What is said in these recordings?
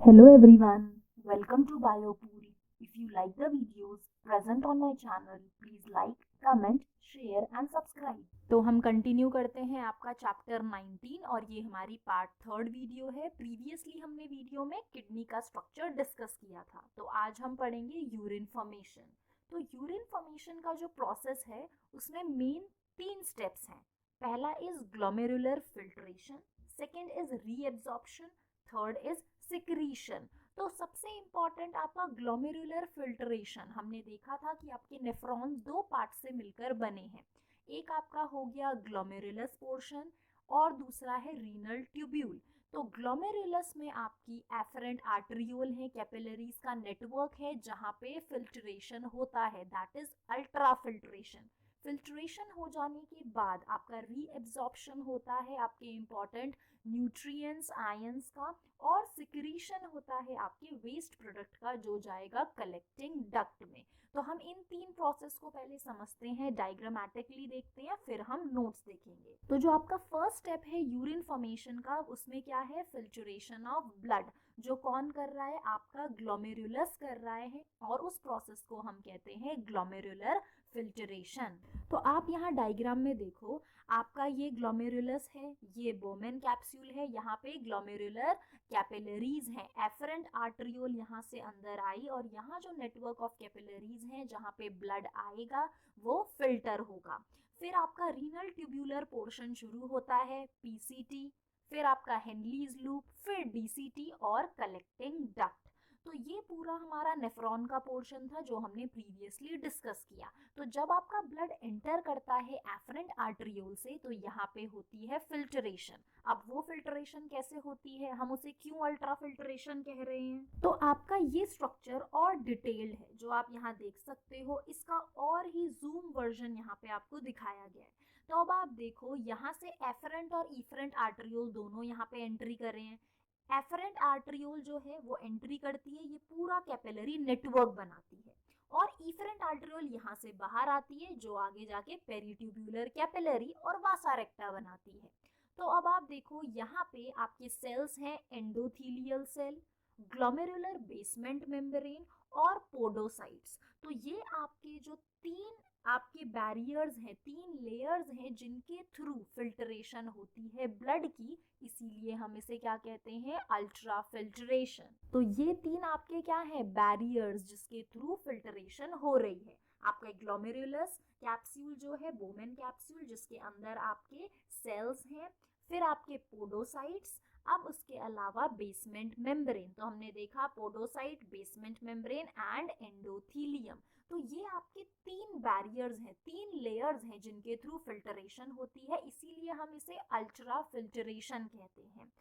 Hello everyone, welcome to BioPuri. If you like the videos present on my channel, please like, comment, share and subscribe. तो हम continue करते हैं आपका chapter 19 और ये हमारी पार्ट थर्ड वीडियो है। प्रीवियसली हमने वीडियो में किडनी का स्ट्रक्चर डिस्कस किया था, तो आज हम पढ़ेंगे यूरिन फॉर्मेशन। तो यूरिन फॉर्मेशन का जो प्रोसेस है उसमें मेन 3 स्टेप्स हैं। पहला is glomerular filtration, second is reabsorption, third is secretion. तो सबसे इंपॉर्टेंट आपका ग्लोमेरुलर फिल्ट्रेशन। हमने देखा था कि आपके नेफ्रॉन्स दो पार्ट से मिलकर बने हैं। एक आपका हो गया ग्लोमेरुलस पोर्शन और दूसरा है रीनल ट्यूब्यूल। तो ग्लोमेरुलस में आपकी एफरेंट आर्टरियोल है, कैपिलरीज का नेटवर्क है जहां पे फिल्ट्रेशन होता है, that is ultra filtration. Filtration हो जाने के बाद आपका रीएब्जॉर्प्शन होता है आपके इंपॉर्टेंट न्यूट्रिएंट्स आयंस का, और सिक्रीशन होता है आपके वेस्ट प्रोडक्ट का जो जाएगा कलेक्टिंग डक्ट में। तो हम इन 3 प्रोसेस को पहले समझते हैं, डायग्रामेटिकली देखते हैं, फिर हम नोट्स देखेंगे। तो जो आपका फर्स्ट स्टेप है यूरिन फॉर्मेशन का, उसमें क्या है, फिल्ट्रेशन ऑफ ब्लड। जो कौन कर रहा है, आपका ग्लोमेरुलस कर रहा है, और उस प्रोसेस को हम कहते हैं ग्लोमेरुलर फिल्ट्रेशन। तो आप यहाँ डायग्राम में देखो, आपका ये ग्लोमेरुलस है, ये बोमेन कैप्सूल है, यहाँ पे ग्लोमेरुलर कैपिलरीज हैं, एफरेंट आर्टरियोल यहाँ से अंदर आई, और यहाँ जो नेटवर्क ऑफ कैपिलरीज हैं जहाँ पे ब्लड आएगा वो फिल्टर होगा। फिर आपका रीनल ट्यूब्यूलर पोर्शन शुरू होता है, पीसीटी, फिर आपका हेनलीज लूप, फिर डीसीटी और कलेक्टिंग डक्ट। तो ये पूरा हमारा नेफ्रॉन का पोर्शन था जो हमने प्रीवियसली डिस्कस किया। तो जब आपका ब्लड एंटर करता है एफरेंट आर्टरियोल से, तो यहाँ पे होती है फिल्ट्रेशन। अब वो फिल्ट्रेशन कैसे होती है, हम उसे क्यों अल्ट्रा फिल्ट्रेशन कह रहे हैं। तो आपका ये स्ट्रक्चर और डिटेल्ड है जो आप यहाँ देख सकते हो, इसका और ही जूम वर्जन यहाँ पे आपको दिखाया गया है। तो अब आप देखो, यहाँ से एफरेंट और इफरेंट आर्टरियोल दोनों यहाँ पे एंट्री कर रहे हैं। एफरेंट आर्टरियोल जो है वो एंट्री करती है, ये पूरा कैपिलरी नेटवर्क बनाती है, और इफरेंट आर्टरियोल यहाँ से बाहर आती है जो आगे जाके पेरिट्यूब्यूलर कैपिलरी और वासा रेक्टा बनाती है। तो अब आप देखो, यहाँ पे आपके सेल्स हैं, endothelial cell, glomerular basement membrane और पोडोसाइट्स। तो ये आपके जो 3 आपके बैरियर्स हैं, 3 लेयर्स हैं जिनके थ्रू फिल्ट्रेशन होती है ब्लड की, इसीलिए हम इसे क्या कहते हैं, अल्ट्रा फिल्ट्रेशन। तो ये 3 आपके क्या है, बैरियर्स जिसके थ्रू फिल्ट्रेशन हो रही है। आपका ग्लोमेरुलस कैप्सूल जो है, बोमेन कैप्सूल, जिसके अंदर आपके सेल्स हैं, फिर आपके पोडोसाइट्स, अब उसके अलावा बेसमेंट मेम्ब्रेन। तो हमने देखा podocyte, basement membrane and endothelium. तो ये आपके 3 बैरियर्स हैं, 3 लेयर्स हैं जिनके थ्रू फिल्ट्रेशन होती है, इसीलिए हम इसे अल्ट्रा फिल्ट्रेशन कहते हैं।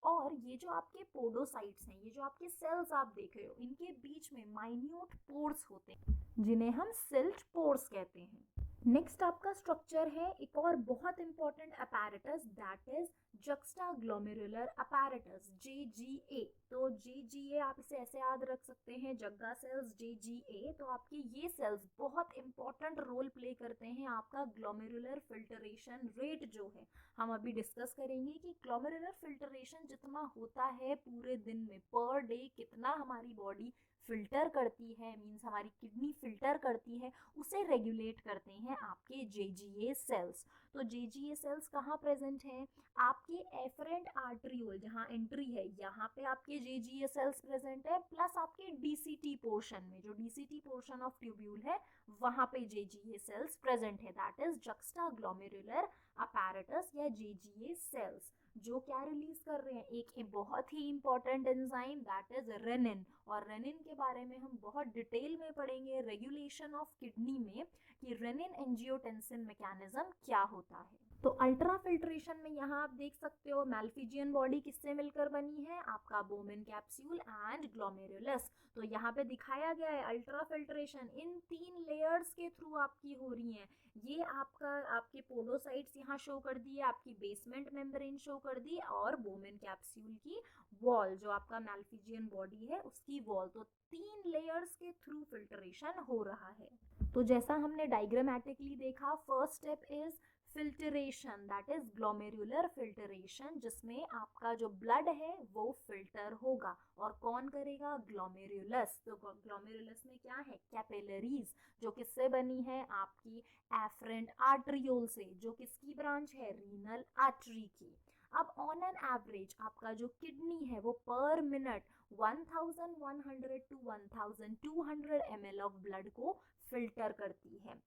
और ये जो आपके पोडोसाइट्स हैं, ये जो आपके सेल्स आप देख रहे हो, इनके बीच में माइन्यूट पोर्स होते हैं जिन्हें हम सिल्ट पोर्स कहते हैं। नेक्स्ट आपका स्ट्रक्चर है एक और बहुत important apparatus, that is juxtaglomerular apparatus, JGA। तो JGA आप इसे ऐसे याद रख सकते हैं, जग्गा सेल्स, JGA। तो आपके ये सेल्स बहुत इंपॉर्टेंट रोल प्ले करते हैं आपका ग्लोमेरुलर फिल्ट्रेशन रेट जो है। हम अभी डिस्कस करेंगे कि ग्लोमेरुलर फिल्ट्रेशन जितना होता है पूरे दिन में, पर डे कितना हमारी बॉडी फिल्टर करती है, मीन्स हमारी किडनी फिल्टर करती है, उसे रेगुलेट करते हैं आपके JGA सेल्स। तो JGA सेल्स कहाँ प्रेजेंट हैं, आपके एफरेंट आर्टरियोल जहाँ एंट्री है, यहाँ पे आपके JGA सेल्स प्रेजेंट है, प्लस आपके DCT पोर्शन में, जो DCT पोर्शन ऑफ ट्यूब्यूल है, वहाँ पे JGA सेल्स प्रेजेंट है, दैट इज जक्स्टाग्लोमेरुलर अपैरेटस या JGA सेल्स। जो क्या रिलीज कर रहे हैं, एक बहुत ही important enzyme, that is renin. और रेनिन के बारे में हम बहुत डिटेल में पढ़ेंगे रेगुलेशन ऑफ किडनी में, कि रेनिन एंजियोटेंसिन मैकेनिज्म क्या होता है। तो अल्ट्रा फिल्ट्रेशन में यहाँ आप देख सकते हो, मैल्फिजियन बॉडी किससे मिलकर बनी है, आपका बोमेन कैप्सूल एंड ग्लोमेरुलस। तो यहाँ पे दिखाया गया है अल्ट्रा फिल्ट्रेशन इन 3 लेयर्स के थ्रू आपकी हो रही है। ये आपका आपके पोडोसाइट्स यहाँ शो कर दिए, आपकी बेसमेंट मेम्ब्रेन शो कर दी, और बोमेन कैप्सूल की वॉल, जो आपका मैल्फिजियन बॉडी है उसकी वॉल। तो 3 लेयर्स के थ्रू फिल्ट्रेशन हो रहा है। तो जैसा हमने डायग्रामेटिकली देखा, first step is filtration, that is glomerular filtration, जिसमें आपका जो ब्लड है वो फिल्टर होगा। और कौन करेगा? ग्लोमेरुलस। तो ग्लोमेरुलस में क्या है? कैपिलरीज, जो किससे बनी है? आपकी एफरेंट आर्टरियोल से, जो किसकी ब्रांच है? रीनल आर्टरी की। अब ऑन एन एवरेज आपका जो किडनी है वो पर minute 1100 to 1200 ml of blood को फिल्टर करती है।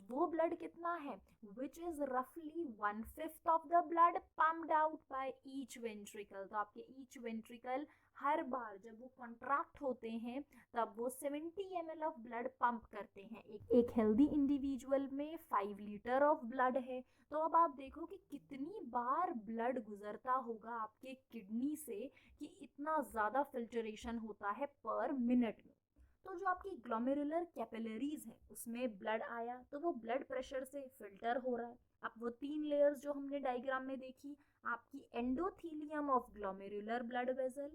वो ब्लड कितना है? विच इज रफली 1/5 of the blood pumped out by each ventricle. तो आपके ईच वेंट्रिकल हर बार जब वो कॉन्ट्रैक्ट होते हैं तब वो 70 ml ऑफ ब्लड पंप करते हैं। एक हेल्दी इंडिविजुअल में 5 लीटर ऑफ ब्लड है। तो अब आप देखो कि कितनी बार ब्लड गुजरता होगा आपके किडनी से कि इतना ज़्यादा फिल्टरेशन होता है पर मिनट में। तो जो आपकी ग्लोमेरुलर कैपिलरीज है उसमें ब्लड आया तो वो ब्लड प्रेशर से फिल्टर हो रहा है। अब वो 3 लेयर्स जो हमने डायग्राम में देखी, आपकी endothelium of glomerular blood vessel,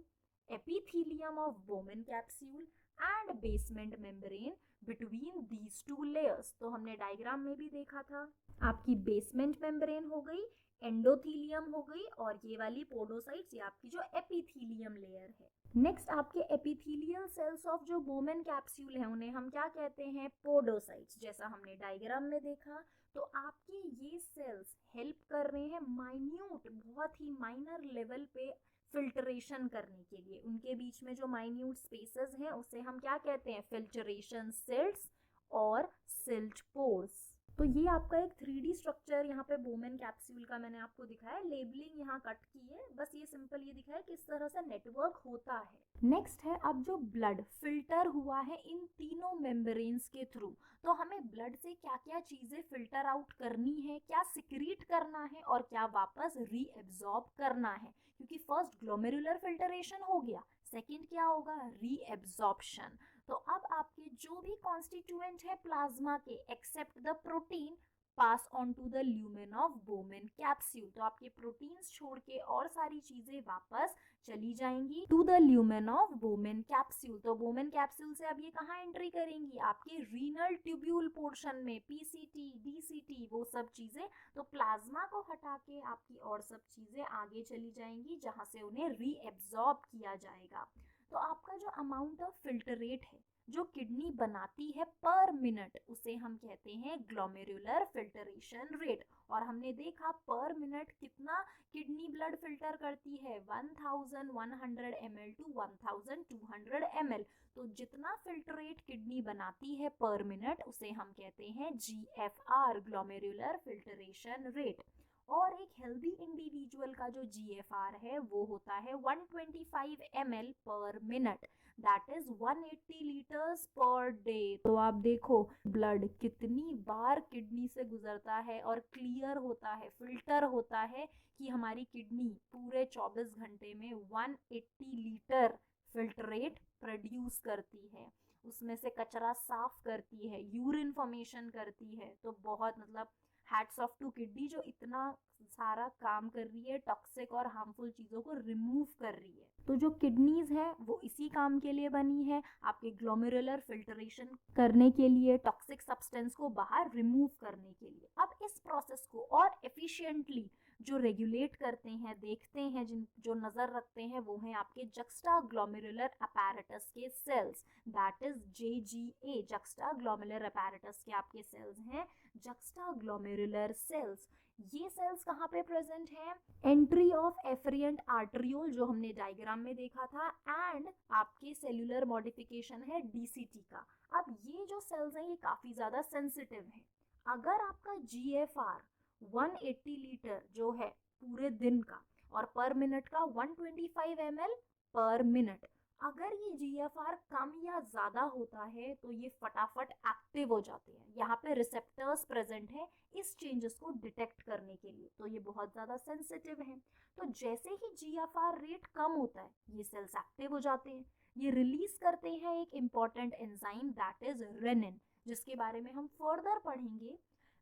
epithelium of Bowman capsule and basement membrane between these 2 layers. तो हमने डायग्राम में भी देखा था, आपकी बेसमेंट मेम्ब्रेन हो गई, एंडोथीलियम हो गई, और ये वाली पोडोसाइट्स ये आपकी जो एपिथीलियम लेयर है। नेक्स्ट आपके एपिथेलियल सेल्स ऑफ जो बोमेन कैप्सूल है उन्हें हम क्या कहते हैं? पोडोसाइट्स, जैसा हमने डायग्राम में देखा। तो आपके ये सेल्स हेल्प कर रहे हैं माइन्यूट, बहुत ही माइनर लेवल पे फिल्टरेशन करने के लिए। उनके बीच में जो माइन्यूट स्पेसेस हैं उसे हम क्या कहते हैं? फिल्टरेशन सिल्ट्स और सिल्ट पोर्स। तो ये आपका एक 3D स्ट्रक्चर यहाँ पे बोमेन कैप्सूल का मैंने आपको दिखाया, लेबलिंग यहाँ कट की है, बस ये सिंपल ये दिखाया किस तरह से नेटवर्क होता है। नेक्स्ट है अब जो ब्लड फिल्टर हुआ है इन तीनों मेम्ब्रेन्स के थ्रू, तो हमें ब्लड से क्या क्या चीजें फिल्टर आउट करनी है, क्या सिक्रीट करना है और क्या वापस रीएब्जॉर्ब करना है। क्योंकि फर्स्ट ग्लोमेरुलर फिल्टरेशन हो गया, सेकंड क्या होगा? रीएब्जॉर्प्शन। तो अब आपके जो भी कॉन्स्टिट्यूएंट है प्लाज्मा के except the protein pass on to the lumen of Bowman capsule. तो आपके प्रोटीन्स छोड़ के और सारी चीजें वापस चली जाएंगी to the lumen of Bowman capsule. तो बोमेन कैप्सूल से अब ये कहाँ एंट्री करेंगी? आपके रीनल ट्यूब्यूल पोर्शन में, पीसीटी, डीसीटी, वो सब चीजें। तो प्लाज्मा को हटा के आपकी और सब चीजें आगे चली जाएंगी जहां से उन्हें रीएब्जॉर्ब किया जाएगा। तो आपका जो अमाउंट ऑफ फिल्टरेट है जो किडनी बनाती है पर मिनट, उसे हम कहते हैं ग्लोमेरुलर फिल्टरेशन रेट। और हमने देखा पर मिनट कितना किडनी ब्लड फिल्टर करती है? 1100 ml टू 1200 ml। तो जितना फिल्टरेट किडनी बनाती है पर मिनट उसे हम कहते हैं GFR, ग्लोमेरुलर फिल्टरेशन रेट। और एक हेल्दी इंडिविजुअल का जो GFR है वो होता है 125 ml पर minute, that is 180 litres per day. तो आप देखो ब्लड कितनी बार किडनी से गुजरता है और क्लियर होता है, फिल्टर होता है, कि हमारी किडनी पूरे 24 घंटे में 180 लीटर फिल्टरेट प्रोड्यूस करती है, उसमें से कचरा साफ करती है, यूरिन फॉर्मेशन करती है। तो बहुत मतलब हैट्स ऑफ टू किडनी जो इतना सारा काम कर रही है, टॉक्सिक और हार्मफुल चीज़ों को रिमूव कर रही है। तो जो किडनीज है वो इसी काम के लिए बनी है, आपके ग्लोमेरुलर फिल्टरेशन करने के लिए, टॉक्सिक सब्सटेंस को बाहर रिमूव करने के लिए। अब इस प्रोसेस को और एफिशिएंटली जो रेगुलेट करते हैं, देखते हैं, जो नज़र रखते हैं, वो हैं आपके जक्स्टा ग्लोमेरुलर अपैरेटस के cells, that is JGA, juxtaglomerular apparatus के आपके सेल्स हैं जक्स्टा ग्लोमेरुलर सेल्स। ये सेल्स कहाँ पे प्रेजेंट है? एंट्री ऑफ एफरेंट आर्टरियोल जो हमने डायग्राम में देखा था, एंड आपके सेलुलर मॉडिफिकेशन है DCT का। अब ये जो सेल्स हैं ये काफ़ी ज़्यादा सेंसिटिव है। अगर आपका GFR 180 लीटर जो है पूरे दिन का और पर मिनट का 125 ml पर मिनट, अगर ये GFR कम या ज़्यादा होता है तो ये फटाफट एक्टिव हो जाते हैं। यहाँ पे रिसेप्टर्स प्रेजेंट है इस चेंजेस को डिटेक्ट करने के लिए, तो ये बहुत ज़्यादा सेंसिटिव है। तो जैसे ही GFR रेट कम होता है ये सेल्स एक्टिव हो जाते हैं, ये रिलीज करते हैं एक important enzyme that is renin, जिसके बारे में हम फर्दर पढ़ेंगे।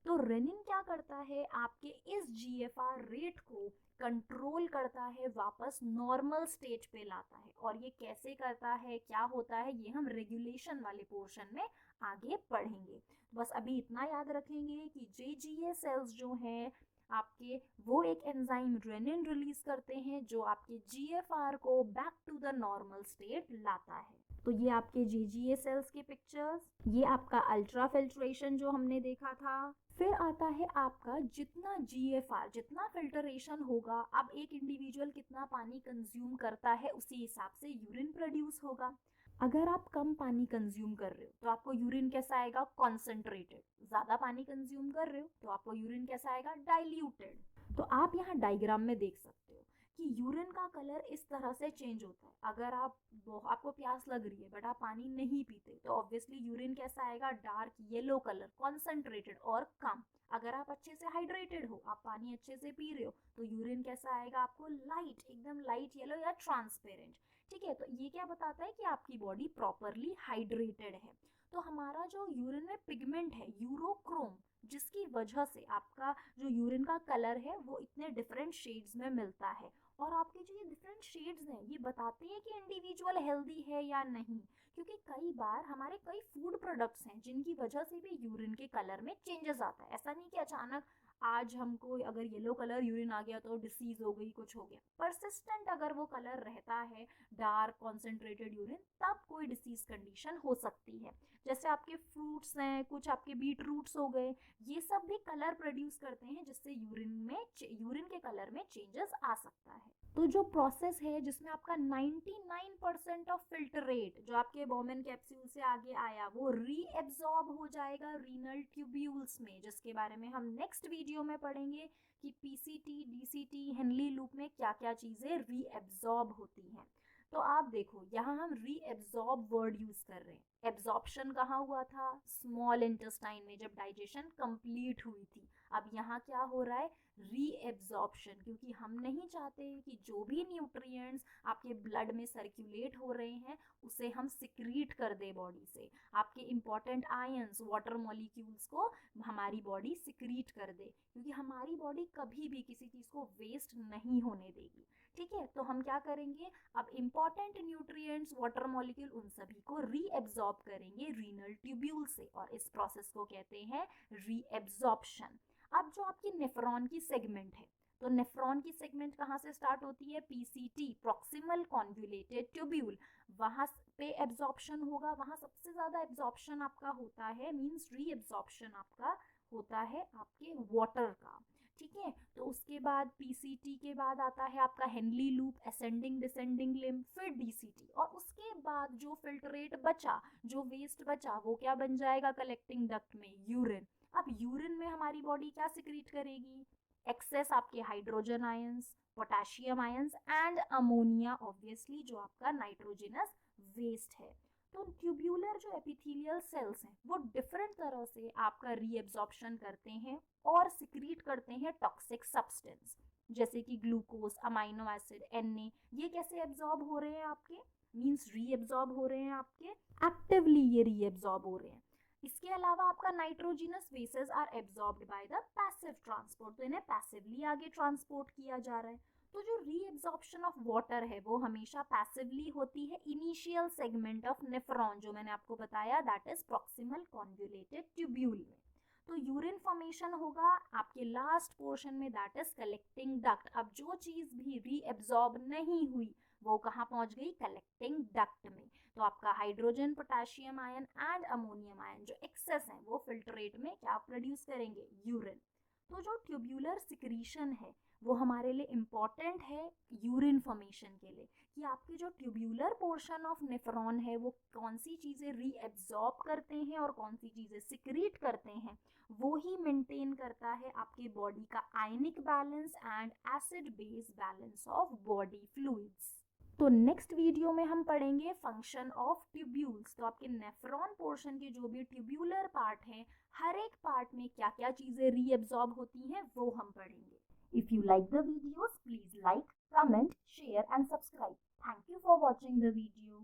तो रेनिन क्या करता है, आपके इस GFR रेट को कंट्रोल करता है, वापस नॉर्मल स्टेज पे लाता है। और ये कैसे करता है, क्या होता है, ये हम रेगुलेशन वाले पोर्शन में आगे पढ़ेंगे। बस अभी इतना याद रखेंगे कि JGA सेल्स जो हैं आपके, वो एक एंजाइम रेनिन रिलीज करते हैं जो आपके GFR को back to the normal state लाता है। तो ये आपके JGA सेल्स के पिक्चर्स, ये आपका अल्ट्रा फिल्ट्रेशन जो हमने देखा था। फिर आता है आपका जितना GFR, जितना फिल्टरेशन होगा, अब एक इंडिविजुअल कितना पानी कंज्यूम करता है उसी हिसाब से यूरिन प्रोड्यूस होगा। अगर आप कम पानी कंज्यूम कर रहे हो तो आपको यूरिन कैसा आएगा, कॉन्सेंट्रेटेड। ज़्यादा पानी कंज्यूम कर रहे हो तो आपको यूरिन कैसा आएगा, डाइल्यूटेड। तो आप यहाँ डायग्राम में देख सकते हो कि यूरिन का कलर इस तरह से चेंज होता है। अगर आपको प्यास लग रही है बट आप पानी नहीं पीते तो ऑब्वियसली यूरिन कैसा आएगा, डार्क येलो कलर, कॉन्सेंट्रेटेड और कम। अगर आप अच्छे से हाइड्रेटेड हो, आप पानी अच्छे से पी रहे हो, तो यूरिन कैसा आएगा आपको, लाइट, एकदम लाइट येलो या ट्रांसपेरेंट। ठीक है, तो ये क्या बताता है कि आपकी बॉडी प्रॉपरली हाइड्रेटेड है। तो हमारा जो यूरिन में पिगमेंट है यूरोक्रोम, जिसकी वजह से आपका जो यूरिन का कलर है वो इतने डिफरेंट शेड्स में मिलता है। और आपके जो ये डिफरेंट शेड्स हैं ये बताते हैं कि इंडिविजुअल हेल्दी है या नहीं, क्योंकि कई बार हमारे कई फूड प्रोडक्ट्स हैं जिनकी वजह से भी यूरिन के कलर में चेंजेस आता है। ऐसा नहीं कि अचानक आज हमको अगर येलो कलर यूरिन आ गया तो डिसीज हो गई, कुछ हो गया। परसिस्टेंट अगर वो कलर रहता है, डार्क कॉन्सेंट्रेटेड यूरिन, तब कोई डिसीज कंडीशन हो सकती है। जैसे आपके फ्रूट्स हैं, कुछ आपके बीट रूट्स हो गए, ये सब भी कलर प्रोड्यूस करते हैं जिससे यूरिन के कलर में चेंजेस आ सकता है। तो जो प्रोसेस है जिसमें आपका 99% ऑफ फिल्टरेट जो आपके बोमेन कैप्सूल से आगे आया वो रीएब्जॉर्ब हो जाएगा रीनल ट्यूब्यूल्स में, जिसके बारे में हम नेक्स्ट वीडियो में पढ़ेंगे कि PCT, DCT, हेनली लूप में क्या क्या चीज़ें रीएब्जॉर्ब होती हैं। तो आप देखो यहाँ हम रीएब्जॉर्ब वर्ड यूज कर रहे हैं। एब्जॉर्प्शन कहाँ हुआ था, स्मॉल इंटेस्टाइन में, जब डाइजेशन कंप्लीट हुई थी। अब यहाँ क्या हो रहा है, रीएब्जॉर्प्शन, क्योंकि हम नहीं चाहते कि जो भी न्यूट्रिएंट्स आपके ब्लड में सर्कुलेट हो रहे हैं उसे हम सिक्रीट कर दे बॉडी से। आपके इंपॉर्टेंट आयंस, वाटर मॉलिक्यूल्स को हमारी बॉडी सिक्रीट कर दे, क्योंकि हमारी बॉडी कभी भी किसी चीज़ को वेस्ट नहीं होने देगी। ठीक है, तो हम क्या करेंगे, अब इंपॉर्टेंट न्यूट्रिएंट्स, वाटर मॉलिक्यूल, उन सभी को रीएब्जॉर्ब करेंगे रीनल ट्यूब्यूल से, और इस प्रोसेस को कहते हैं रीएब्जॉर्प्शन। अब जो आपकी नेफ्रॉन की सेगमेंट है, तो नेफ्रॉन की सेगमेंट कहाँ से स्टार्ट होती है, PCT, प्रॉक्सिमल कॉन्वोल्यूटेड ट्यूब्यूल, वहाँ पे एब्जॉर्प्शन होगा। वहाँ सबसे ज़्यादा एब्जॉर्प्शन आपका होता है, मीन्स रीएब्जॉर्प्शन आपका होता है आपके वाटर का। ठीक है, तो उसके बाद PCT के बाद आता है आपका Henley loop, ascending descending limb, फिर DCT, और उसके बाद जो फिल्ट्रेट बचा, जो वेस्ट बचा, वो क्या बन जाएगा कलेक्टिंग डक्ट में, यूरिन। अब यूरिन में हमारी बॉडी क्या सिक्रीट करेगी, एक्सेस आपके hydrogen ions, potassium ions and ammonia, obviously जो आपका नाइट्रोजनस वेस्ट है। तो ट्यूब्यूलर जो एपिथेलियल सेल्स हैं वो डिफरेंट तरह से आपका रीएब्जॉर्प्शन करते हैं और सिक्रीट करते हैं टॉक्सिक सब्सटेंस, जैसे कि ग्लूकोज, अमाइनो एसिड, Na। ये कैसे एब्जॉर्ब हो रहे हैं आपके, मींस रीएब्जॉर्ब हो रहे हैं आपके, एक्टिवली ये रीएब्जॉर्ब हो रहे हैं। इसके अलावा आपका nitrogenous bases are absorbed by the passive transport, तो इन्हें पैसिवली आगे ट्रांसपोर्ट किया जा रहा है। तो जो रीएब्जॉर्प्शन ऑफ वाटर है वो हमेशा पैसिवली होती है इनिशियल सेगमेंट ऑफ नेफ्रॉन, जो मैंने आपको बताया, that is proximal convoluted tubule में। तो यूरिन फॉर्मेशन होगा आपके लास्ट पोर्शन में, दैट इज कलेक्टिंग डक्ट। अब जो चीज़ भी रीएब्जॉर्ब नहीं हुई वो कहाँ पहुंच गई, कलेक्टिंग डक्ट में। तो आपका hydrogen, potassium ion and ammonium ion जो एक्सेस है वो फिल्ट्रेट में क्या प्रोड्यूस करेंगे, यूरिन। तो जो ट्यूब्यूलर सिक्रीशन है वो हमारे लिए इम्पॉर्टेंट है यूरिन फॉर्मेशन के लिए, कि आपके जो ट्यूब्यूलर पोर्शन ऑफ नेफ्रॉन है वो कौन सी चीज़ें रीएब्जॉर्ब करते हैं और कौन सी चीज़ें सिक्रीट करते हैं, वो ही मेंटेन करता है आपके बॉडी का ionic balance and acid base balance of body fluids. तो नेक्स्ट वीडियो में हम पढ़ेंगे फंक्शन ऑफ ट्यूब्यूल्स। तो आपके नेफ्रॉन पोर्शन के जो भी ट्यूब्यूलर पार्ट हैं, हर एक पार्ट में क्या क्या चीज़ें रीएब्जॉर्ब होती हैं वो हम पढ़ेंगे। If you like the videos, please like, comment, share and subscribe. Thank you for watching the video.